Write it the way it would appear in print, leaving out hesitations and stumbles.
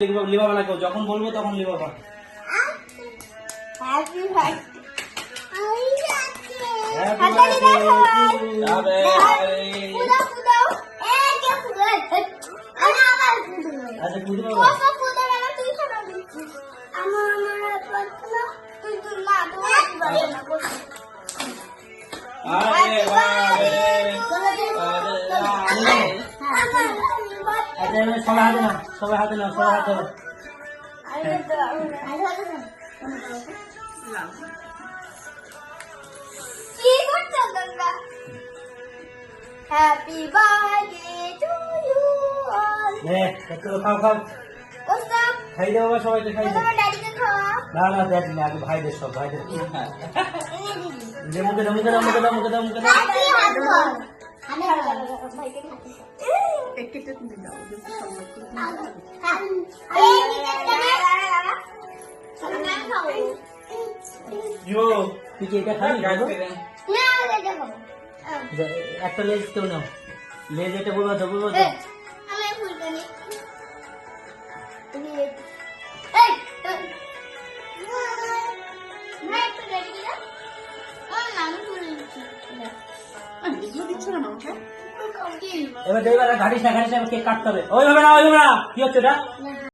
লিবা বানা কেউ যখন বলবো তখন লিবা বানা। হ্যাপি বার্থডে আচ্ছা পুজো বাবা সবাই হাতে না সবাই হাতে না সবাই হাতে না happy birthday to you all একটু খাও খাও ওস্তাদ খাই দে বাবা সবাইকে খাই দে তোমার ড্যাডিকে খাওয়া না না দেখ না আগে ভাইদের সব ভাইদের যে মুখে দাও মুখে দাও মুখে দাও মুখে দাও মুখে দাও হ্যাপি হাত বল আমি ভাইকে খাতে একটু তুমি দাও যদি সম্মান করে ইয়ো তুই কি এটা খাবি না একটা লেজ কেউ নাও লেজ এটা বলবো তো বলবো তো আমি ফুলকানি তুমি এই ভাই একটু রেডি দিলা আমি ফুল দিচ্ছি ভিডিও দিচ্ছ না মামা এবার দেখবে ঘাটিস না কেক কাটতে হবে ওইভাবে না কি হচ্ছে এটা